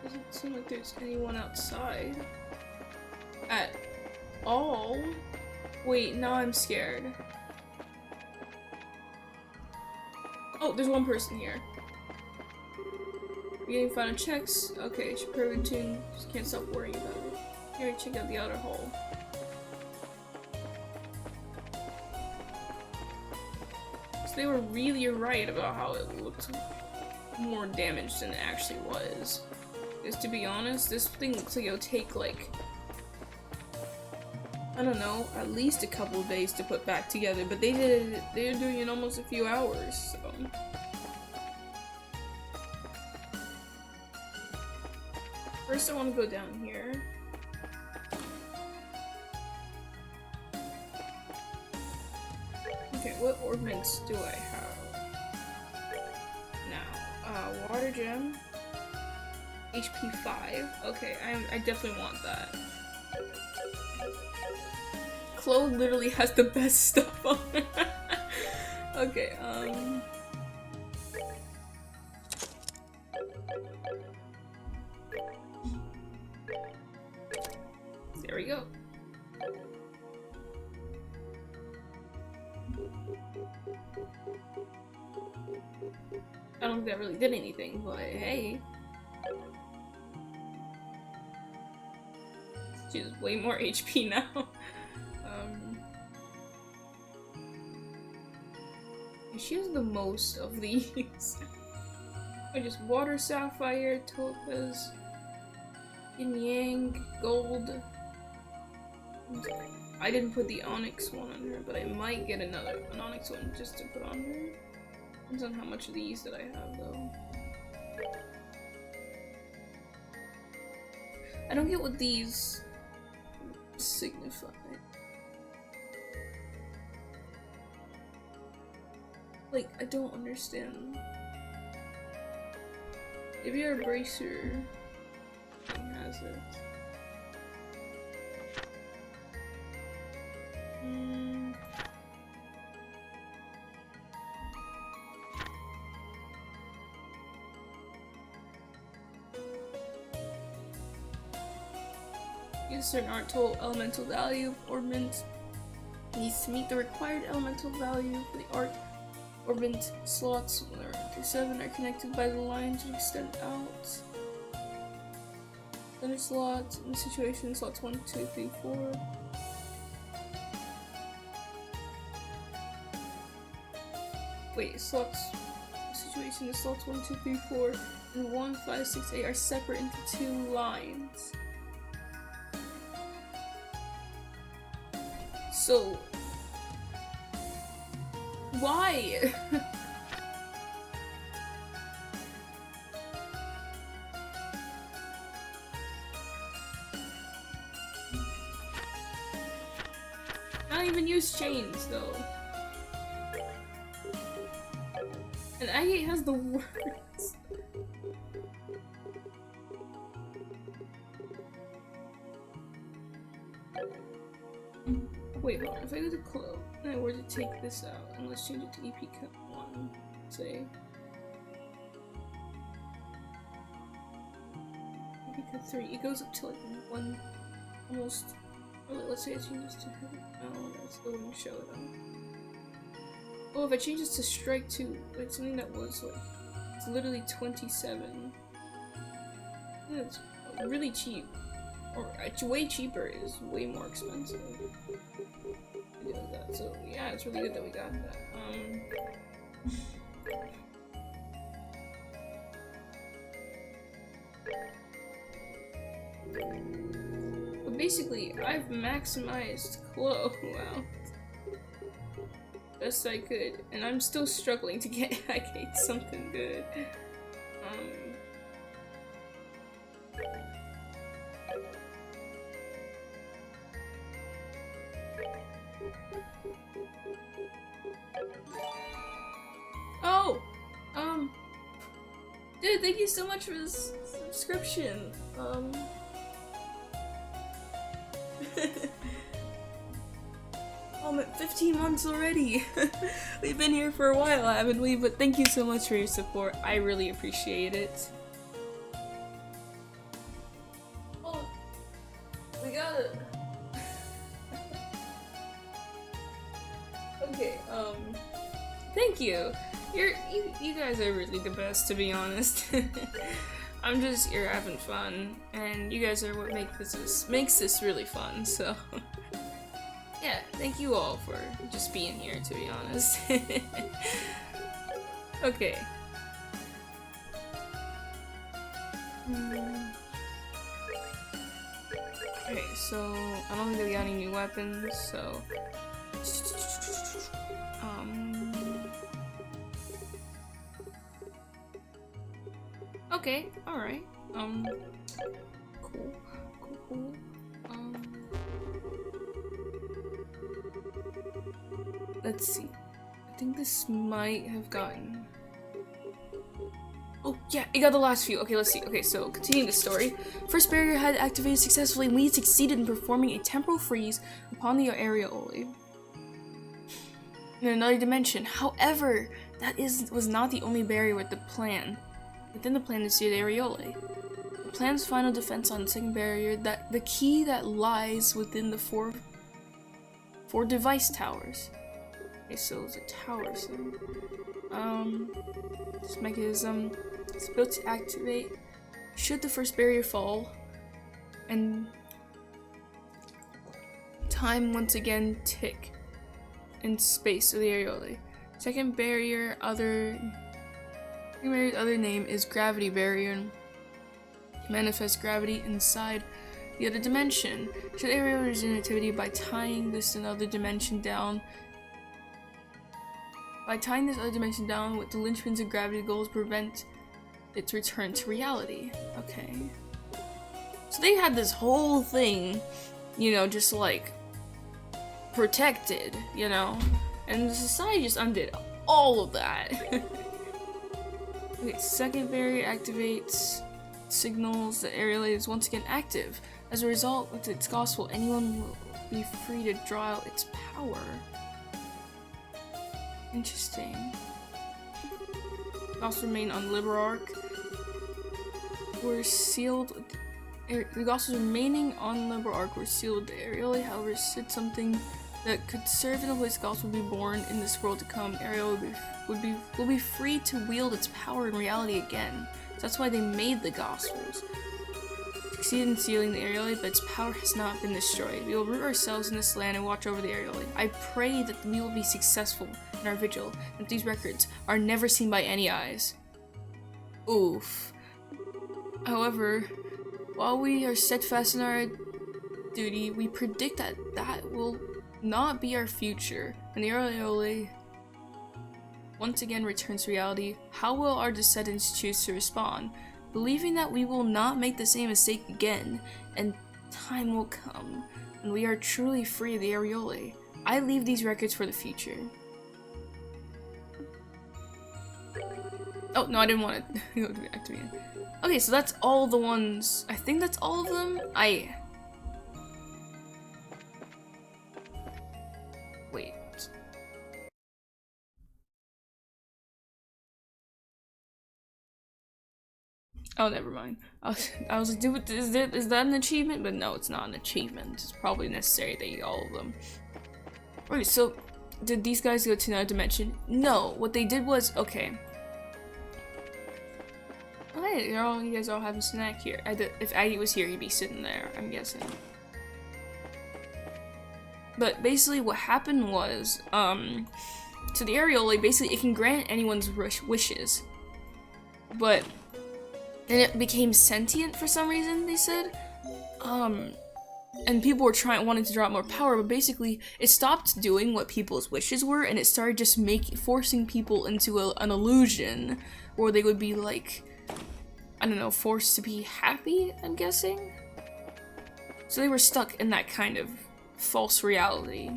Doesn't seem like there's anyone outside at all. Wait, now I'm scared. Oh, there's one person here. Getting final checks. Okay, should perfect tune. Just can't stop worrying about it. Here, check out the outer hole. So they were really right about how it looked more damaged than it actually was. Because to be honest, this thing looks like it'll take like, I don't know, at least a couple of days to put back together, but they're doing it in almost a few hours, so. First I want to go down here. Okay, what ornaments do I have? Now, water gem. HP 5. Okay, I definitely want that. Chloe literally has the best stuff on her. Okay, there we go. I don't think that really did anything, but hey. She has way more HP now. She has the most of these. I just water, sapphire, topaz, yin yang, gold. I didn't put the onyx one on her, but I might get an onyx one just to put on her. Depends on how much of these that I have though. I don't get what these signify. Like, I don't understand. Maybe our bracer has it. Use a certain art tool elemental value of ornament needs to meet the required elemental value for the art. Ornament slots 1 through 7 are connected by the lines that extend out. Center slot in the situation slots 1, 2, 3, 4. Wait, slots situation is slots 1, 2, 3, 4 and 1, 5, 6, 8 are separate into 2 lines. So why? Not even use chains though. And Agate has the worst. Wait, hold on. If I go to Clo and I were to take this out, and let's change it to EP cut 1, say. EP cut 3, it goes up to like 1, almost. Oh, let's say I change this to heavy. No, that still wouldn't show it on. Oh, if I change this to strike 2, like something that was like, it's literally 27. Yeah, it's really cheap. Or it's way cheaper is way more expensive. It does that. So yeah, it's really good that we got that. But basically, I've maximized Chloe out best I could, and I'm still struggling to get Agate something good. Oh! Dude, thank you so much for this subscription. I'm at 15 months already. We've been here for a while, haven't we? But thank you so much for your support. I really appreciate it. Oh, we got it. Okay, thank you. You guys are really the best, to be honest. I'm just here having fun, and you guys are what makes this really fun, so. yeah, thank you all for just being here, to be honest. Okay. Okay, so I don't think we got any new weapons, so okay, alright. Cool. Let's see. I think this might have gotten. Oh, yeah, it got the last few. Okay, let's see. Okay, so continuing the story. First barrier had activated successfully, and we succeeded in performing a temporal freeze upon the areolae in another dimension. However, was not the only barrier within the plan to see the areolae. The plan's final defense on the second barrier, that the key that lies within the four device towers. Okay, so it's a tower thing. This mechanism is built to activate should the first barrier fall, and time once again tick in space of the areolae. Second barrier, other name is gravity barrier. Manifest gravity inside the other dimension. Should areolae resume activity by tying this other dimension down. By tying this other dimension down with the linchpins of gravity, goals prevent its return to reality. Okay. So they had this whole thing, you know, just like protected, you know, and the society just undid all of that. Okay, second barrier activates, signals the areolae is once again active. As a result, with its gospel, anyone will be free to draw out its power. Interesting. Also remain on Liberarch. Were sealed. The gospels remaining on Liberarch were sealed with the areolae. However, should something that could serve in the place gospel be born in this world to come, areolae will be free to wield its power in reality again. So that's why they made the gospels. Succeeded in sealing the areolae, but its power has not been destroyed. We will root ourselves in this land and watch over the areolae. I pray that we will be successful in our vigil, and that these records are never seen by any eyes. Oof. However, while we are steadfast in our duty, we predict that that will not be our future. When the areolae once again returns to reality, how will our descendants choose to respond? Believing that we will not make the same mistake again, and time will come when we are truly free of the areolae. I leave these records for the future. Oh, no, I didn't want to go back to me. Okay, so that's all the ones. I think that's all of them. Wait. Oh, never mind. I was like, is that an achievement? But no, it's not an achievement. It's probably necessary to eat all of them. Okay, so did these guys go to another dimension? No. What they did was, okay. Oh, hey, you guys all have a snack here. If Aggie was here, he'd be sitting there, I'm guessing. But basically what happened was, so the areolae, basically it can grant anyone's wishes. But then it became sentient for some reason, they said. And people were wanting to draw out more power, but basically it stopped doing what people's wishes were, and it started just forcing people into an illusion where they would be like, I don't know, forced to be happy, I'm guessing? So they were stuck in that kind of false reality,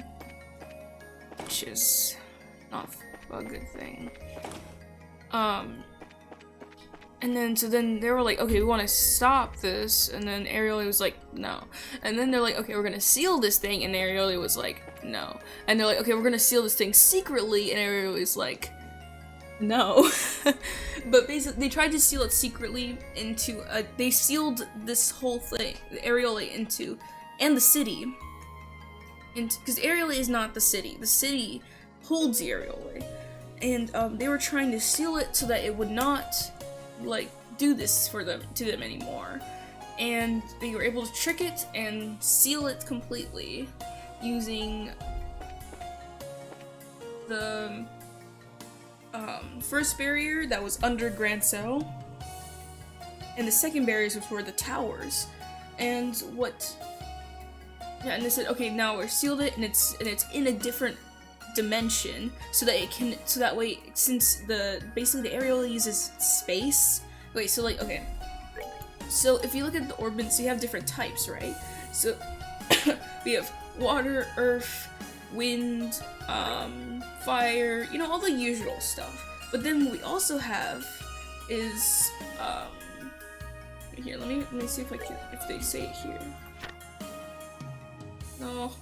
which is not a good thing. And then, so then they were like, okay, we want to stop this, and then areolae was like, no. And then they're like, okay, we're gonna seal this thing, and areolae was like, no. And they're like, okay, we're gonna seal this thing secretly, and areolae was like, no. But basically, they tried to seal it secretly into they sealed this whole thing, the areolae into, and the city. Because areolae is not the city holds the areolae. And they were trying to seal it so that it would not like do this to them anymore, and they were able to trick it and seal it completely using the first barrier that was under Grand Cell, and the second barriers which were the towers. And and they said, okay, now we're sealed it, and it's in a different dimension, so that way, since basically the areola uses space. Wait, so like, okay, so if you look at the orbits, you have different types, right? So we have water, earth, wind, fire, you know, all the usual stuff. But then what we also have is here, let me see if they say it here. No,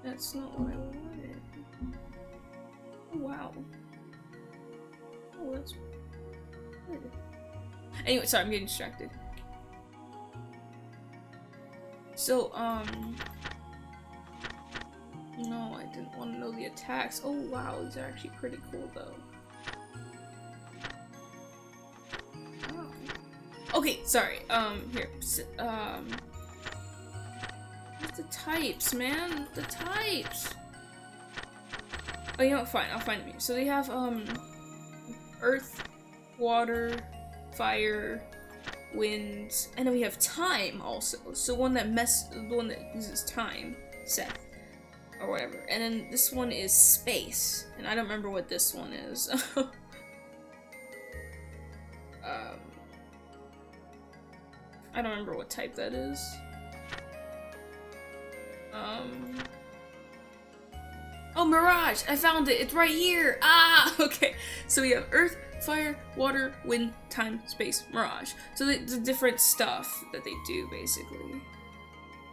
that's not what I wanted. Oh, wow. Oh, that's weird. Anyway, sorry, I'm getting distracted. So, no, I didn't want to know the attacks. Oh, wow, these are actually pretty cool, though. Oh. Okay, sorry, here, what's the types, man? The types! Oh, you know what, fine, I'll find them here. So they have, earth, water, fire, wind, and then we have time also. So the one that uses time, Seth, or whatever. And then this one is space, and I don't remember what this one is. I don't remember what type that is. Oh, Mirage! I found it! It's right here! Ah! Okay. So we have Earth, Fire, Water, Wind, Time, Space, Mirage. So the different stuff that they do, basically.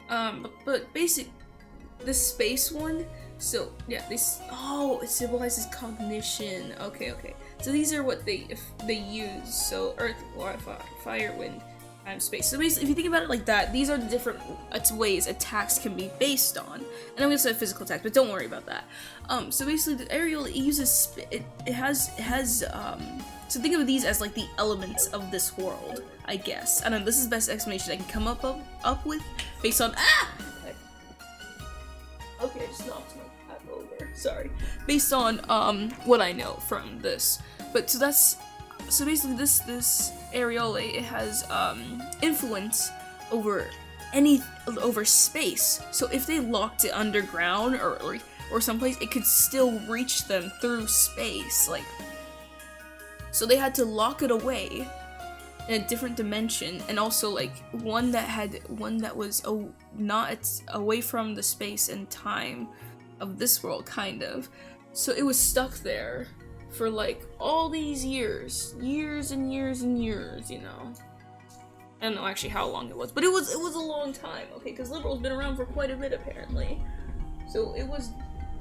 But the space one, so, yeah, oh, it symbolizes cognition. Okay. So these are what they use. So Earth, Water, Fire, Wind, Time, Space. So basically, if you think about it like that, these are the different ways attacks can be based on. And then we also have physical attacks, but don't worry about that. So basically, the aerial, it uses, it has, so think of these as like the elements of this world, I guess. I don't know, this is the best explanation I can come up with, based on, Okay, I just knocked my cat over, sorry. Based on, what I know from this. But, so basically this areola, it has influence over over space. So if they locked it underground or someplace, it could still reach them through space. Like, so they had to lock it away in a different dimension, and also like one that was not away from the space and time of this world, kind of. So it was stuck there for like all these years and years and years, you know. I don't know actually how long it was, but it was a long time, okay, because Liberal's been around for quite a bit apparently. So it was,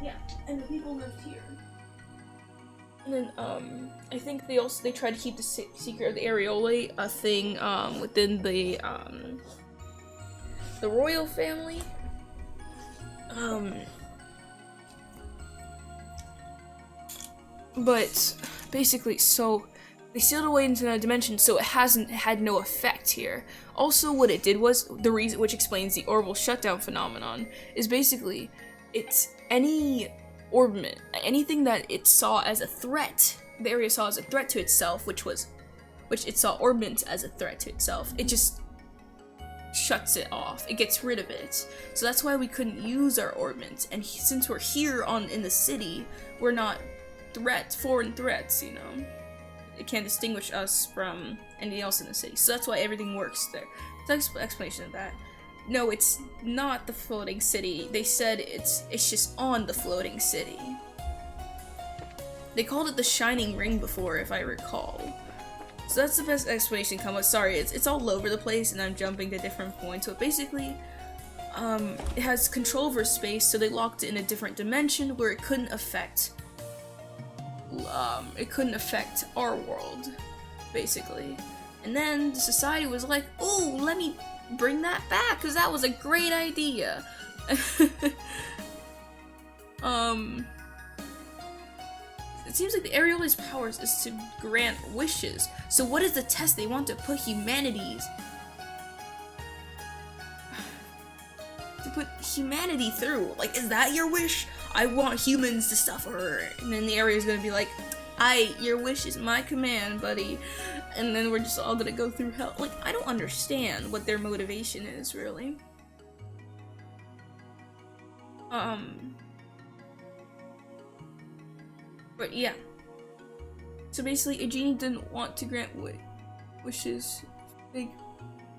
yeah, and the people lived here. And then I think they tried to keep the secret of the areola a thing within the royal family. But basically, so they sealed away into another dimension, so it had no effect here. Also, what it did was, the reason, which explains the orbital shutdown phenomenon, is basically, it's any orbment, anything that it saw as a threat, the area saw as a threat to itself, which it saw orbment as a threat to itself, it just shuts it off. It gets rid of it. So that's why we couldn't use our orbment. And since we're here in the city, we're not foreign threats, you know. It can't distinguish us from anything else in the city. So that's why everything works there. That's the explanation of that. No, it's not the floating city. They said it's just on the floating city. They called it the Shining Ring before, if I recall. So that's the best explanation come up. Sorry, it's all over the place and I'm jumping to different points. So basically, it has control over space, so they locked it in a different dimension where it couldn't affect our world, basically. And then the society was like, oh, let me bring that back, because that was a great idea. It seems like the areola's powers is to grant wishes. So what is the test they want to put humanity's put humanity through. Like, is that your wish? I want humans to suffer. And then the area is gonna be like, your wish is my command, buddy. And then we're just all gonna go through hell. Like, I don't understand what their motivation is, really. But yeah. So basically, a genie didn't want to grant wishes, big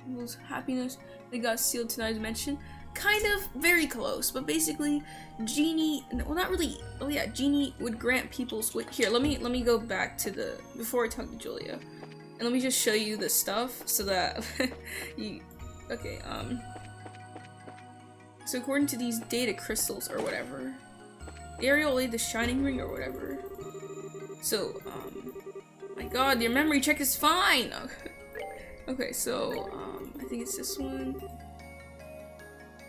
people's happiness. They got sealed to not dimension. Kind of, very close, but basically, genie. Well, not really. Oh yeah, genie would grant people's wish. Here, let me go back to the before I talk to Julia, and let me just show you the stuff so that you. Okay. So according to these data crystals or whatever, the areolae, the shining ring or whatever. So, my god, your memory check is fine! Okay, so, I think it's this one.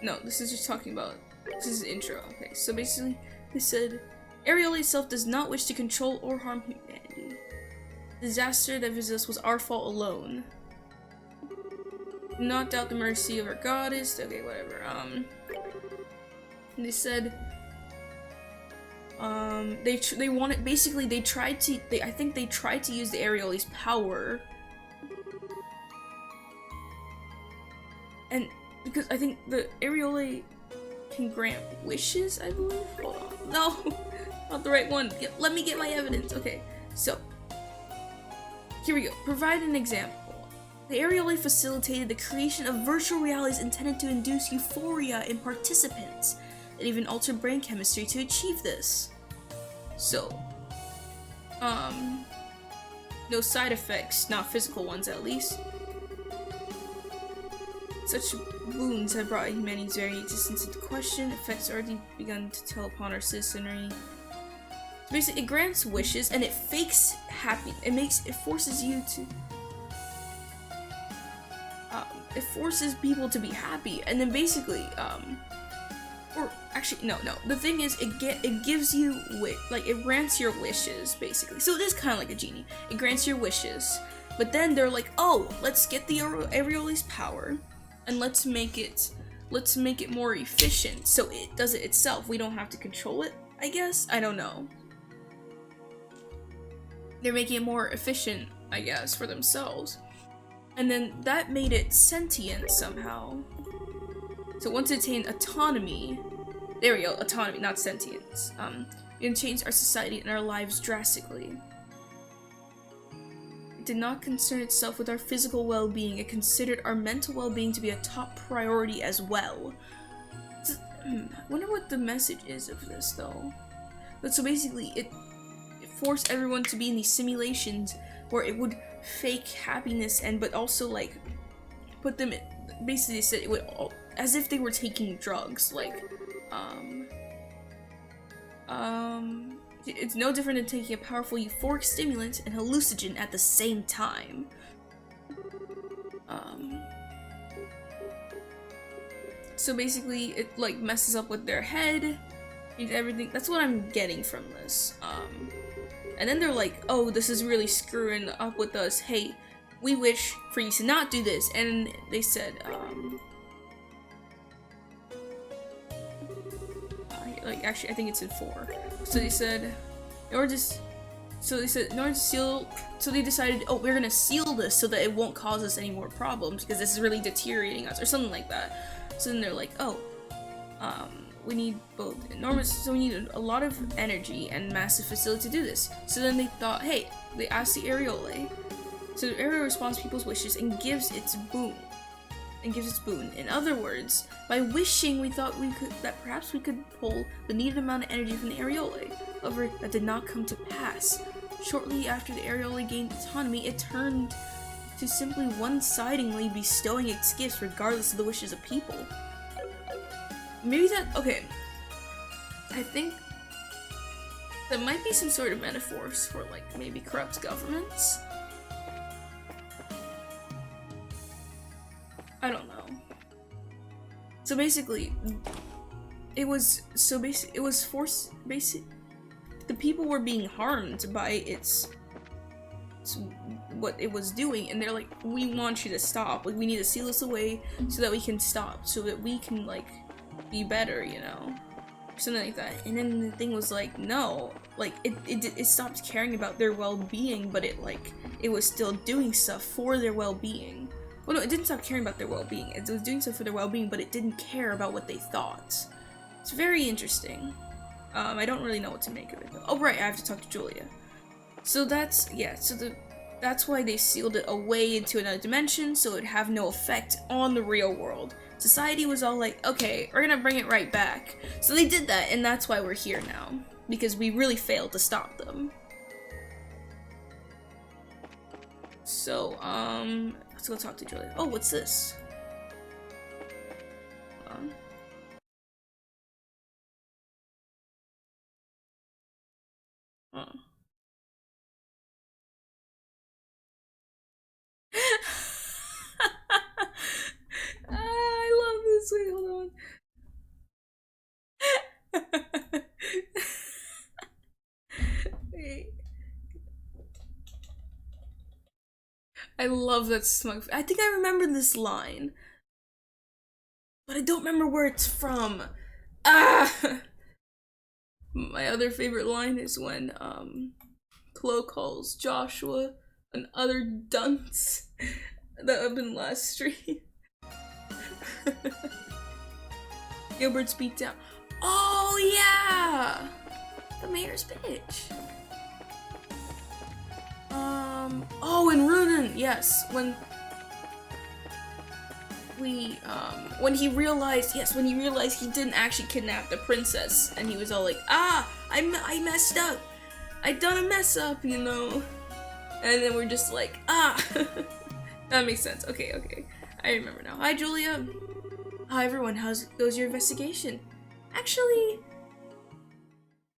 No, this is just talking about, this is the intro. Okay, so basically, they said, areolae itself does not wish to control or harm humanity. The disaster that visited us was our fault alone. Do not doubt the mercy of our goddess. Okay, whatever. They said, they wanted, basically they tried to, I think they tried to use the areolae's power, and because I think the areolae can grant wishes, I believe. Hold on. No, not the right one. Let me get my evidence. Okay, so here we go. Provide an example. The areolae facilitated the creation of virtual realities intended to induce euphoria in participants. It even altered brain chemistry to achieve this. So, no side effects, not physical ones at least. Such boons have brought humanity's very existence into question. Effects already begun to tell upon our citizenry. So basically, it grants wishes and it fakes happiness. It forces you to. It forces people to be happy, and then basically, or actually, no. The thing is, it gives you it grants your wishes basically. So it is kind of like a genie. It grants your wishes, but then they're like, oh, let's get the areolae's power, and let's make it more efficient, so it does it itself. We don't have to control it. I guess, I don't know. They're making it more efficient, I guess, for themselves. And then that made it sentient somehow. So once it attained autonomy, there we go, autonomy, not sentience. It can change our society and our lives drastically. It did not concern itself with our physical well-being. It considered our mental well-being to be a top priority as well. I wonder what the message is of this though. But so basically, it forced everyone to be in these simulations where it would fake happiness but also like put them in, basically they said it would as if they were taking drugs, like it's no different than taking a powerful euphoric stimulant and hallucinogen at the same time. So basically it like messes up with their head and everything. That's what I'm getting from this. And then they're like, oh, this is really screwing up with us. Hey, we wish for you to not do this. And they said, actually, I think it's in 4. So they said, in order to seal, so they decided, oh, we're gonna seal this so that it won't cause us any more problems because this is really deteriorating us or something like that. So then they're like, oh, we need both enormous, so we need a lot of energy and massive facility to do this. So then they thought, hey, they asked the areolae. So the areolae responds to people's wishes and gives its boon. In other words, by wishing, we thought that perhaps we could pull the needed amount of energy from the areolae. However, that did not come to pass. Shortly after the areolae gained autonomy, it turned to simply one-sidedly bestowing its gifts regardless of the wishes of people. Maybe that, okay, I think that might be some sort of metaphors for, like, maybe corrupt governments. I don't know. So basically, the people were being harmed by what it was doing, and they're like, we want you to stop, like, we need to seal this away so that we can stop, so that we can, like, be better, you know? Something like that. And then the thing was like, no, like it stopped caring about their well-being, but it was still doing stuff for their well-being. Well, no, it didn't stop caring about their well-being. It was doing stuff for their well-being, but it didn't care about what they thought. It's very interesting. I don't really know what to make of it though. Oh right, I have to talk to Julia. So that's that's why they sealed it away into another dimension, so it would have no effect on the real world. Society was all like, okay, we're gonna bring it right back. So they did that, and that's why we're here now. Because we really failed to stop them. So, let's go talk to Julia. Oh, what's this? Oh. I love this. Wait, hold on. Wait. I love that smug. I think I remember this line, but I don't remember where it's from. Ah! My other favorite line is when Chloe calls Joshua an other dunce that up in last stream. Gilbert's beat down. Oh yeah, the mayor's bitch. Oh, and Runen, yes, when he realized he didn't actually kidnap the princess, and he was all like, ah, I messed up, I done a mess up, you know, and then we're just like, ah, that makes sense. Okay, I remember now. Hi, Julia. Hi, everyone. How's goes your investigation? Actually,